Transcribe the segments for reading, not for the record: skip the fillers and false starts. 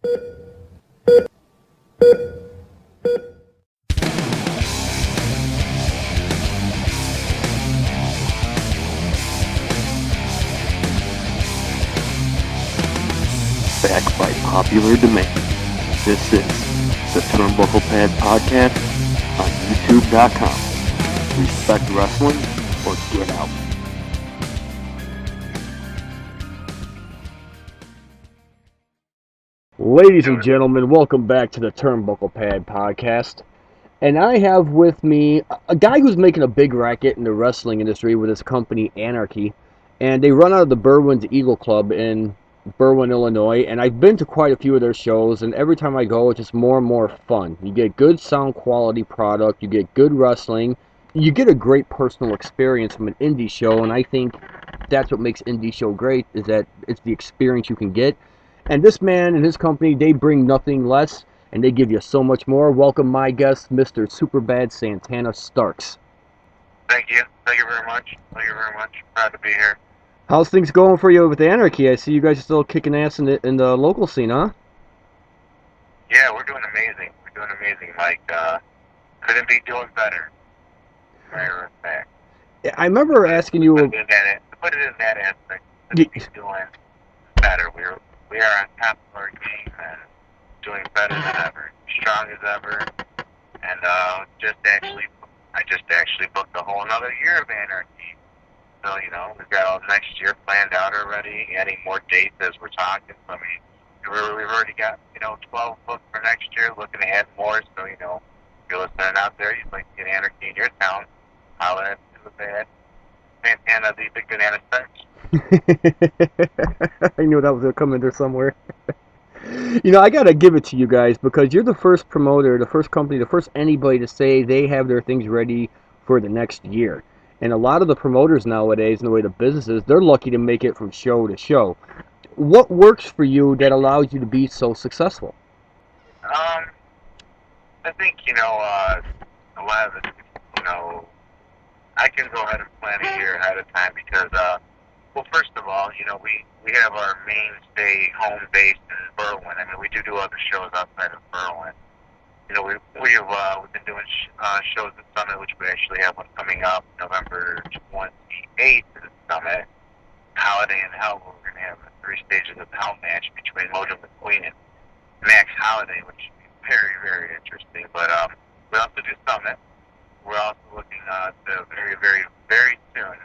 Backed by popular demand, this is the Turnbucklepad Podcast on YouTube.com. Respect wrestling or get out. Ladies and gentlemen, welcome back to the Turnbucklepad Podcast. And I have with me a guy who's making a big racket in the wrestling industry with his company Anarchy. And they run out of the Berwyn's Eagle Club in Berwyn, Illinois, and I've been to quite a few of their shows, and every time I go, it's just more and more fun. You get good sound quality product, you get good wrestling, you get a great personal experience from an indie show, and I think that's what makes indie show great, is that it's the experience you can get. And this man and his company, they bring nothing less, and they give you so much more. Welcome my guest, Mr. Superbad Santana Starks. Thank you. Thank you very much. Thank you very much. Proud to be here. How's things going for you with Anarchy? I see you guys are still kicking ass in the local scene, huh? Yeah, we're doing amazing. We're doing amazing, Mike. Couldn't be doing better. Matter of fact. I remember asking you. To put it in that aspect, couldn't be doing better. We are on top of our game and doing better than ever, strong as ever. And I just actually booked a whole another year of Anarchy. So, we've got all next year planned out already, adding more dates as we're talking. So, I mean, we've already got, 12 booked for next year, looking to add more. So, if you're listening out there, you'd like to get Anarchy in your town, holler at Superbad Santana, the Big Banana Starks. I knew that was going to come in there somewhere. I got to give it to you guys because you're the first promoter, the first company, the first anybody to say they have their things ready for the next year. And a lot of the promoters nowadays, in the way the business is, they're lucky to make it from show to show. What works for you that allows you to be so successful? I think, a lot of it, I can go ahead and plan a year ahead of time because, well, first of all, we have our mainstay home base in Berwyn. I mean, we do other shows outside of Berwyn. We've been doing shows at Summit, which we actually have one coming up November 28th at the Summit. Holiday in Hell, where we're going to have 3 stages of the Hell match between Mojo McQueen and Max Holiday, which should be very, very interesting. But we also do Summit. We're also looking to very, very, very soon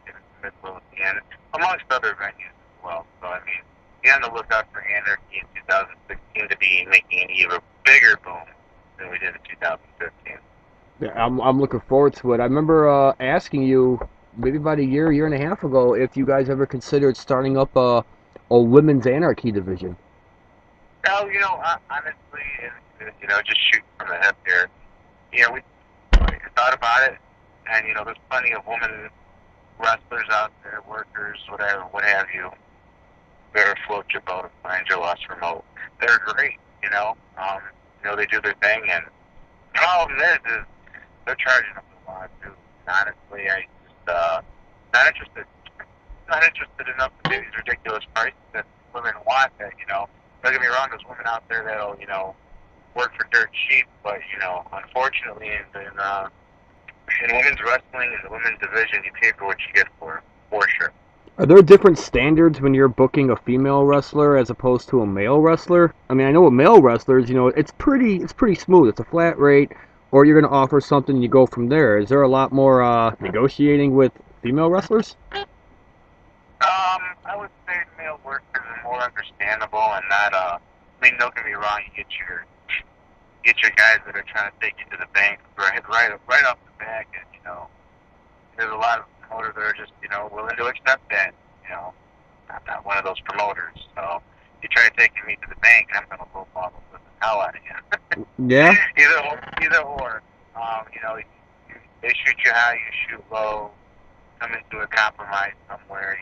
get into Midlothian, and amongst other venues as well. So, I mean, be on the lookout for Anarchy in 2016 to be making an even bigger boom than we did in 2015. Yeah, I'm looking forward to it. I remember asking you maybe about a year and a half ago if you guys ever considered starting up a women's Anarchy division. Well, honestly, just shooting from the hip here. We thought about it, and there's plenty of women wrestlers out there, workers, whatever, what have you. Better float your boat and find your lost remote. They're great, they do their thing, and the problem is they're charging us a lot too. Honestly, I just not interested enough to pay these ridiculous prices that women want. That don't get me wrong, there's women out there that'll work for dirt cheap, but unfortunately, in women's wrestling and the women's division, you pay for what you get for sure. Are there different standards when you're booking a female wrestler as opposed to a male wrestler? I mean, I know with male wrestlers, it's pretty smooth. It's a flat rate, or you're going to offer something and you go from there. Is there a lot more negotiating with female wrestlers? I would say male workers are more understandable and not. Don't get me wrong. You get your guys that are trying to take you to the bank right off the back, and there's a lot of promoters that are just willing to accept that. I'm not one of those promoters, so you try taking me to the bank, I'm gonna lowball the hell out of you. Yeah. Either or. They shoot you high, you shoot low. Come into a compromise somewhere.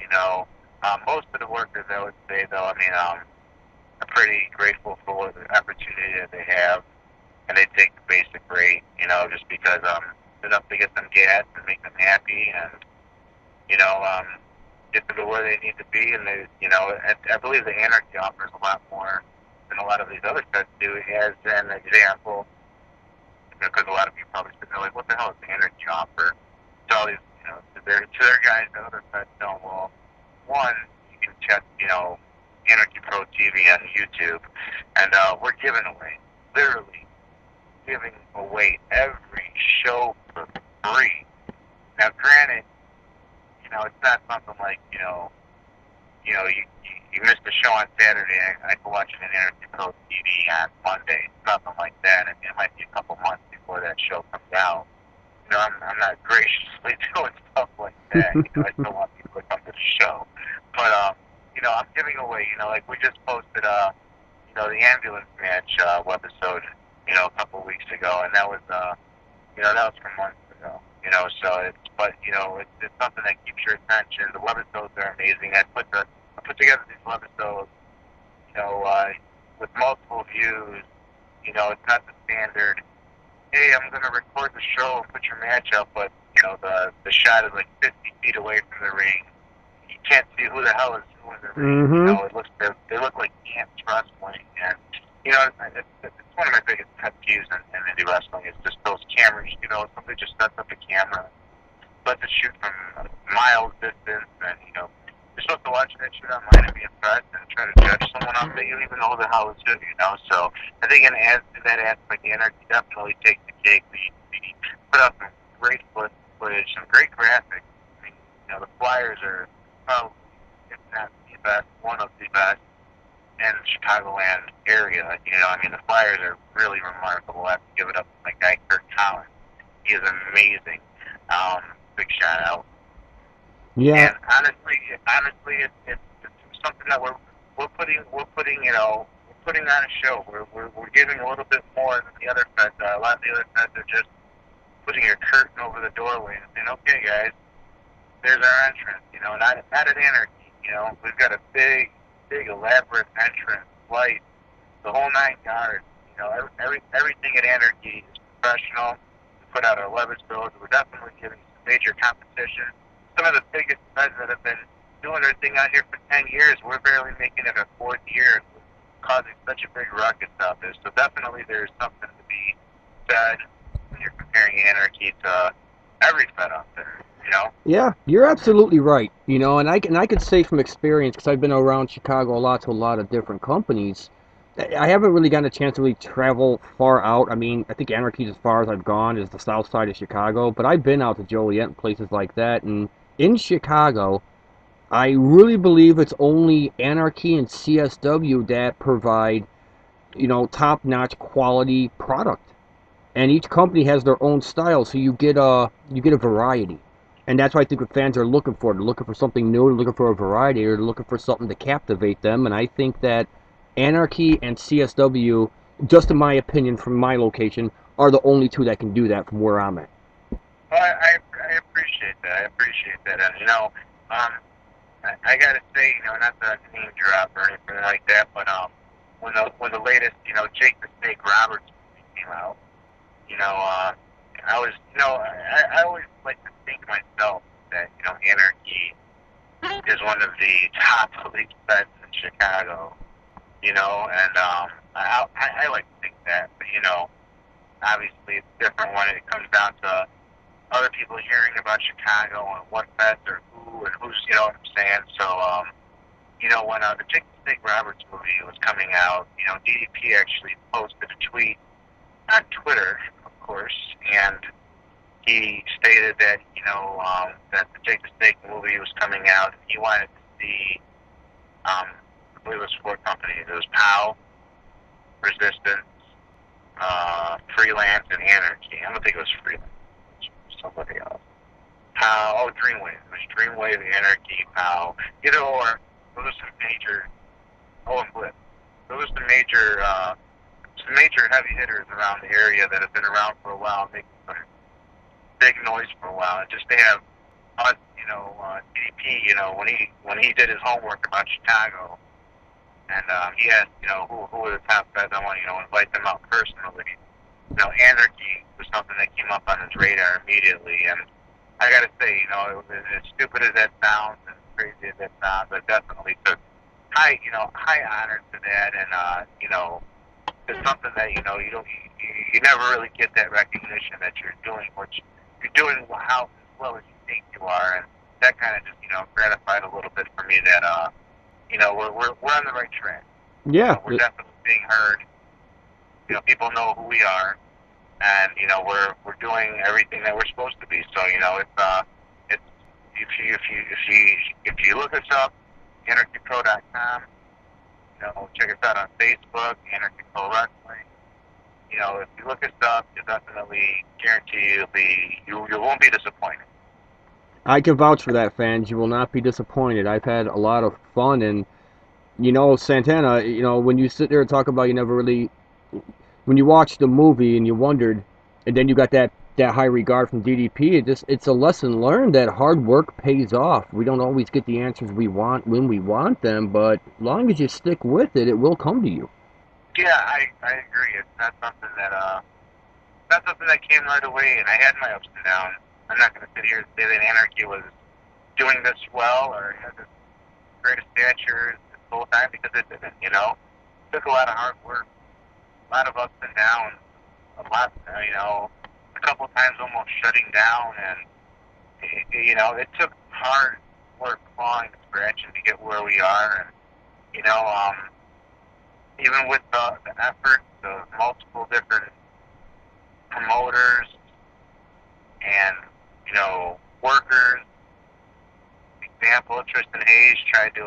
Most of the workers, I would say, though, I'm pretty grateful for the opportunity that they have, and they take the basic rate, just because enough to get them gas and make them happy, and get them to where they need to be. And they, you know, I believe the Anarchy offers a lot more than a lot of these other sets do. As an example, because a lot of people probably sit there like, what the hell is the Anarchy offer? To all these, you know, to their guys that other sets don't. Well, one, you can check, you know, Anarchy Pro TV on YouTube, and we're giving away, literally giving away every show for free. Now, granted, you know, it's not something like, you missed a show on Saturday, I can watch it on Anarchy Pro TV on Monday, something like that, and it might be a couple months before that show comes out. You know, I'm not graciously doing stuff like that. You know, I still want people to come to the show. But, you know, I'm giving away, you know, like we just posted, you know, the ambulance match webisode, you know, a couple weeks ago, and that was, you know, that was from months ago. You know, so but you know, it's something that keeps your attention. The webisodes are amazing. I put together these webisodes, you know, with multiple views. You know, it's not the standard, hey, I'm going to record the show and put your match up, but, you know, the shot is like 50 feet away from the ring. You can't see who the hell is who in the ring. Mm-hmm. You know, they look like ants wrestling. And, you know, it's one of my biggest pet peeves in indie wrestling is just those cameras. You know, somebody just sets up a camera, lets it shoot from a miles distance, and, you know, you're supposed to watch that shit online and be impressed and try to judge someone off that you don't even know who the hell is who, you know. So I think in that aspect, the Anarchy definitely takes the cake. We put out some great footage, some great graphics. I mean, you know, the flyers are probably, if not the best, one of the best in the Chicagoland area. You know, I mean, the flyers are really remarkable. I have to give it up to my guy, Kurt Collins. He is amazing. Big shout out. Yeah. And honestly, it's something that we're putting, you know, we're putting on a show. We're giving a little bit more than the other feds. A lot of the other feds are just putting a curtain over the doorway and saying, okay, guys, there's our entrance. You know, not at Anarchy. You know, we've got a big elaborate entrance, lights, the whole 9 yards. You know, everything at Anarchy is professional. We put out our webisodes. We're definitely giving some major competition. Some of the biggest feds that have been doing their thing out here for 10 years, we're barely making it a 4th year, causing such a big ruckus out there. So definitely there's something to be said when you're comparing Anarchy to every fed out there, you know? Yeah, you're absolutely right. You know, and I can say from experience, because I've been around Chicago a lot to a lot of different companies, I haven't really gotten a chance to really travel far out. I mean, I think Anarchy's as far as I've gone is the south side of Chicago, but I've been out to Joliet and places like that, and in Chicago, I really believe it's only Anarchy and CSW that provide, you know, top-notch quality product. And each company has their own style, so you get a variety. And that's what I think what fans are looking for. They're looking for something new, they're looking for a variety, or they're looking for something to captivate them. And I think that Anarchy and CSW, just in my opinion, from my location, are the only two that can do that from where I'm at. Well, I appreciate that. I appreciate that. And, you know, I got to say, you know, not to name drop or anything like that, but when the latest, you know, Jake the Snake Roberts movie came out, you know, I was, you know, I always like to think myself that, you know, Anarchy is one of the top elite feds in Chicago, you know, and I like to think that, but, you know, obviously it's different when it comes down to other people hearing about Chicago and what feds are who and who's, you know what I'm saying? So, you know, when the Jake the Snake Roberts movie was coming out, you know, DDP actually posted a tweet on Twitter, of course, and he stated that, you know, that the Jake the Snake movie was coming out, and he wanted to see, I believe it was 4 companies. It was POW, Resistance, Freelance, and Anarchy. I don't think it was Freelance. It was somebody else. POW, Dreamwave. It was Dreamwave, Anarchy, POW. Either or, those are some major, and Blitz. Those are some major heavy hitters around the area that have been around for a while, making some big noise for a while. And just to have us, you know, DDP, you know, when he did his homework about Chicago, and he asked, you know, who were the top feds, I want to, you know, invite them out personally. You know, Anarchy was something that came up on his radar immediately, and I got to say, you know, as stupid as that sounds, and crazy as it sounds, I definitely took high honor to that, and it's something that you never really get that recognition that you're doing how as well as you think you are, and that kind of just gratified a little bit for me that we're on the right track. Yeah, we're definitely being heard. People know who we are, and we're doing everything that we're supposed to be. So it's if you look us up, anarchypro.com. Check us out on Facebook, Anarchy Pro Wrestling. If you look us up, you'll definitely guarantee you won't be disappointed. I can vouch for that, fans. You will not be disappointed. I've had a lot of fun, and Santana, when you sit there and talk about when you watch the movie and you wondered, and then you got that high regard from DDP, it's a lesson learned that hard work pays off. We don't always get the answers we want when we want them, but as long as you stick with it, it will come to you. Yeah, I agree. It's not something that came right away, and I had my ups and downs. I'm not going to sit here and say that Anarchy was doing this well or had the greatest stature this whole time, because it didn't. It took a lot of hard work, a lot of ups and downs, a couple times almost shutting down, and it took hard work, clawing, scratching to get where we are, and even with the efforts of multiple different promoters and workers. Example, Tristan Hayes tried to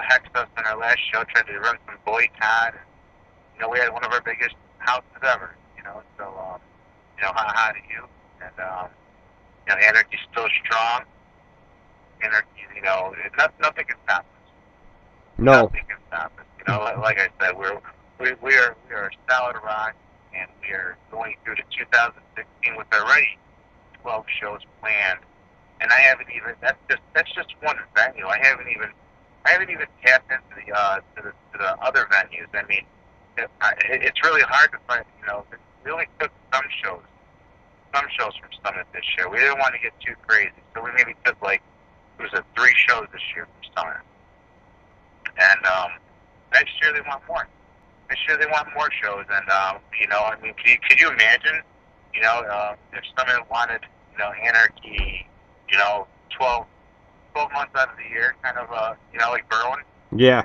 hex us in our last show, tried to run some boycott. We had one of our biggest houses ever. So how do you? And Anarchy's still strong. Anarchy, nothing can stop us. No. Nothing can stop us. Like I said, we are a solid rock, and we are going through to 2016 with already 12 shows planned. And I haven't even. That's just one venue. I haven't even tapped into the other venues. I mean, it's really hard to find. We only took some shows from Summit this year. We didn't want to get too crazy, so we maybe took 3 shows this year from Summit. And next year they want more. Next year they want more shows. And could you imagine? If Summit wanted Anarchy, 12 months out of the year, kind of like Berwyn. Yeah.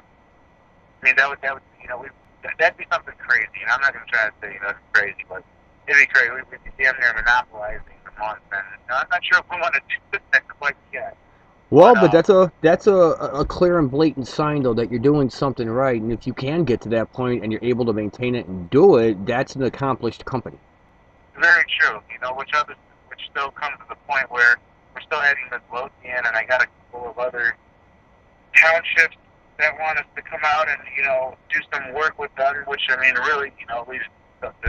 I mean, that'd be something crazy. And I'm not going to try to say it's crazy, but it'd be crazy. We'd be damn near monopolizing the month, and I'm not sure if we want to do that quite yet. Well, but that's a clear and blatant sign, though, that you're doing something right. And if you can get to that point and you're able to maintain it and do it, that's an accomplished company. Very true. Which still comes to the point where we're still adding Midlothian, and I got a couple of other townships that want us to come out and do some work with them. Which really, there's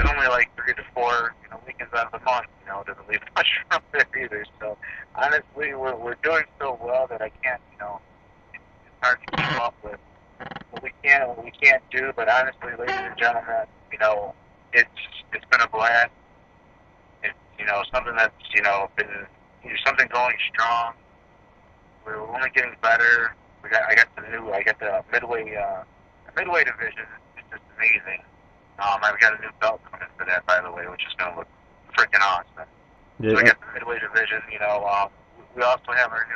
only 3 to 4 weekends out of the month. It doesn't leave much room there either. So honestly, we're doing so well that I can't. It's hard to keep up with what we can and what we can't do. But honestly, ladies and gentlemen, it's been a blast. It's something that's been something going strong. We're only getting better. I got the midway division. It's just amazing. I've got a new belt coming for that, by the way, which is going to look freaking awesome. Yeah. So we got the midway division. We also have our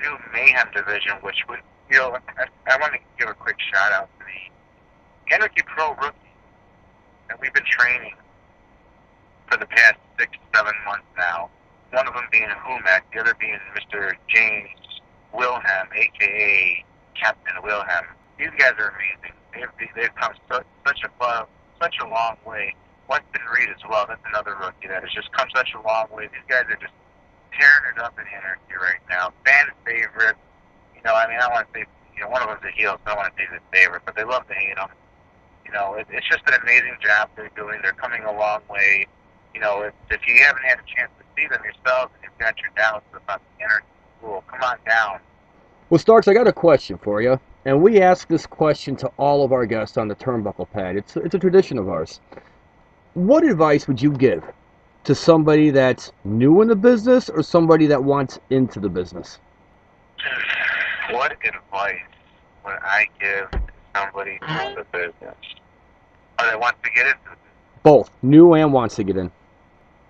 new Mayhem division, which I want to give a quick shout out to the Anarchy Pro rookies that we've been training for the past 6-7 months now. One of them being Humek, the other being Mr. James Wilhelm, a.k.a. Captain Wilhelm. These guys are amazing. They've come such a long way. Weston Reed as well. That's another rookie that has just come such a long way. These guys are just tearing it up in Anarchy right now. Fan favorite. I want to say, one of them's a heel, so I want to say his favorite, but they love to hate him. It's just an amazing job they're doing. They're coming a long way. If you haven't had a chance to see them yourselves and you've got your doubts about the Anarchy school, come on down. Well, Starks, I got a question for you, and we ask this question to all of our guests on the Turnbucklepad. It's a tradition of ours. What advice would you give to somebody that's new in the business or somebody that wants into the business? What advice would I give to somebody in the business? Or that wants to get into it? Both, new and wants to get in.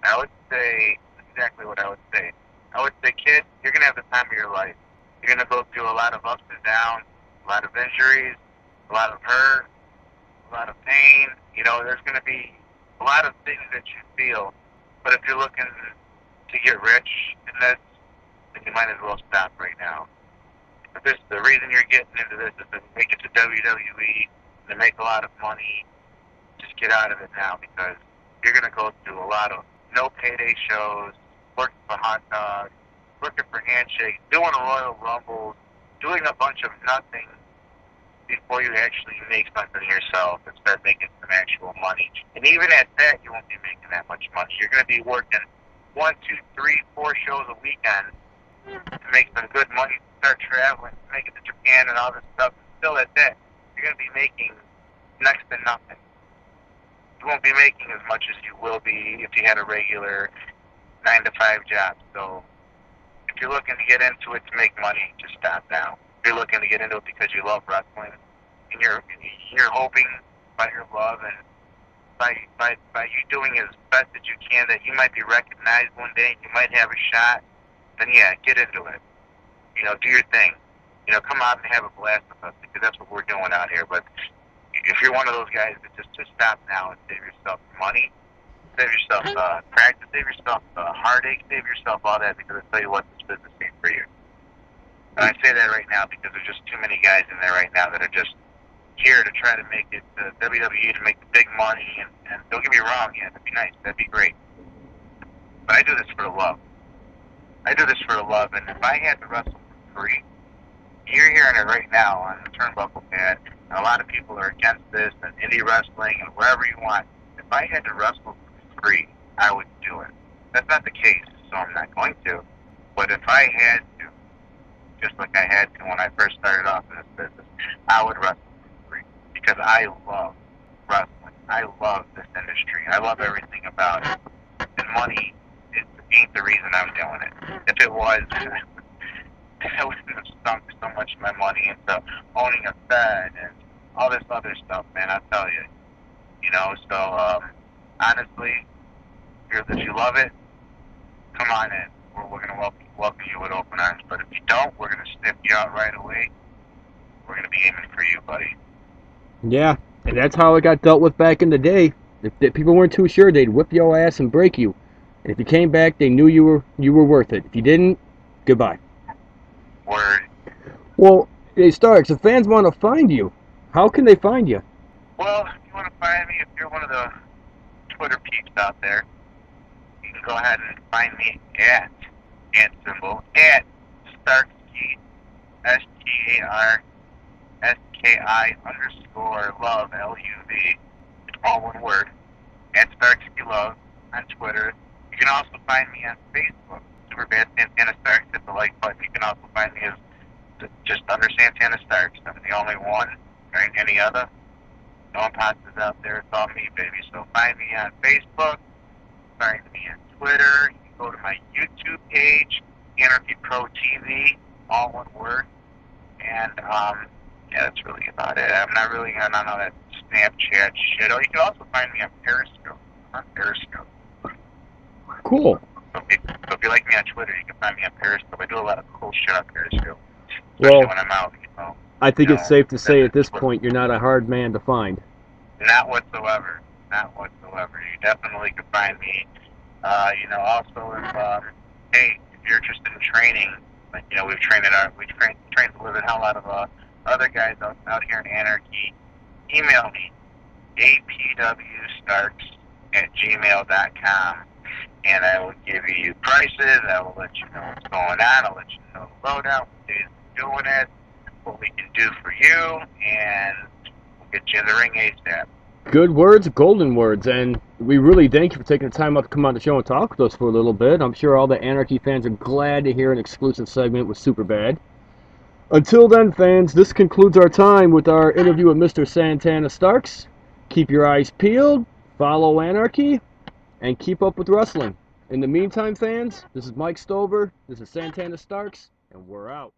I would say exactly what I would say. I would say, kid, you're going to have the time of your life. You're going to go through a lot of ups and downs, a lot of injuries, a lot of hurt, a lot of pain. You know, there's going to be a lot of things that you feel. But if you're looking to get rich in this, then you might as well stop right now. If this, the reason you're getting into this is to make it to WWE, to make a lot of money, just get out of it now, because you're going to go through a lot of no payday shows, working for hot dogs, working for handshakes, doing Royal Rumbles, doing a bunch of nothing before you actually make something yourself and start making some actual money. And even at that, you won't be making that much money. You're going to be working 1, 2, 3, 4 shows a weekend to make some good money, start traveling, make it to Japan and all this stuff. And still at that, you're going to be making next to nothing. You won't be making as much as you will be if you had a regular 9-to-5 job. So if you're looking to get into it to make money, just stop now. If you're looking to get into it because you love wrestling, and you're hoping by your love and by you doing as best as you can that you might be recognized one day and you might have a shot, then yeah, get into it. You know, do your thing. You know, come out and have a blast with us, because that's what we're doing out here. But if you're one of those guys that just stop now and save yourself money, save yourself practice, save yourself heartache, save yourself all that, because I tell you what, this business ain't for you. And I say that right now because there's just too many guys in there right now that are just here to try to make it to WWE, to make the big money, and don't get me wrong, yeah, that'd be nice, that'd be great. But I do this for the love. I do this for the love, and if I had to wrestle for free, you're hearing it right now on the Turnbucklepad, and a lot of people are against this, and indie wrestling, and wherever you want. If I had to wrestle for free, I would do it. That's not the case, so I'm not going to. But if I had to, just like I had to when I first started off in this business, I would wrestle for free, because I love wrestling. I love this industry. I love everything about it. And money ain't the reason I'm doing it. If it was, I wouldn't have sunk so much of my money into owning a bed and all this other stuff, man, I'll tell you. You know, so honestly, if you love it, come on in. We're going to welcome you with open arms. But if you don't, we're going to sniff you out right away. We're going to be aiming for you, buddy. Yeah, and that's how it got dealt with back in the day. If people weren't too sure, they'd whip your ass and break you. And if you came back, they knew you were worth it. If you didn't, goodbye. Word. Well, hey Starks, if fans want to find you, how can they find you? Well, if you want to find me, if you're one of the Twitter peeps out there, you can go ahead and find me at Starksky, STARSKI_love, LUV, all one word, at Starksky Love on Twitter. You can also find me on Facebook, Superbad Santana Starks. Hit the like button. You can also find me as just under Santana Starks. I'm the only one. There ain't any other. No imposters out there. It's all me, baby. So find me on Facebook. Find me on Twitter. You can go to my YouTube page, Anarchy Pro TV, all one word. And yeah, that's really about it. I'm not really on all that Snapchat shit. Oh, you can also find me on Periscope. I'm on Periscope. Cool. So if you like me on Twitter, you can find me on Periscope. I do a lot of cool shit on Periscope, especially when I'm out. You know, I think it's safe to say at this point you're not a hard man to find. Not whatsoever. Not whatsoever. You definitely can find me. You know, also if hey, if you're interested in training, like you know, we've trained the living hell out of other guys out here in Anarchy. Email me apwstarks@gmail.com. And I will give you prices. I will let you know what's going on. I'll let you know the lowdown, what days we're doing it, what we can do for you, and we'll get you in the ring ASAP. Good words, golden words, and we really thank you for taking the time out to come on the show and talk with us for a little bit. I'm sure all the Anarchy fans are glad to hear an exclusive segment with Superbad. Until then, fans, this concludes our time with our interview with Mr. Santana Starks. Keep your eyes peeled, follow Anarchy, and keep up with wrestling. In the meantime, fans, this is Mike Stover, this is Santana Starks, and we're out.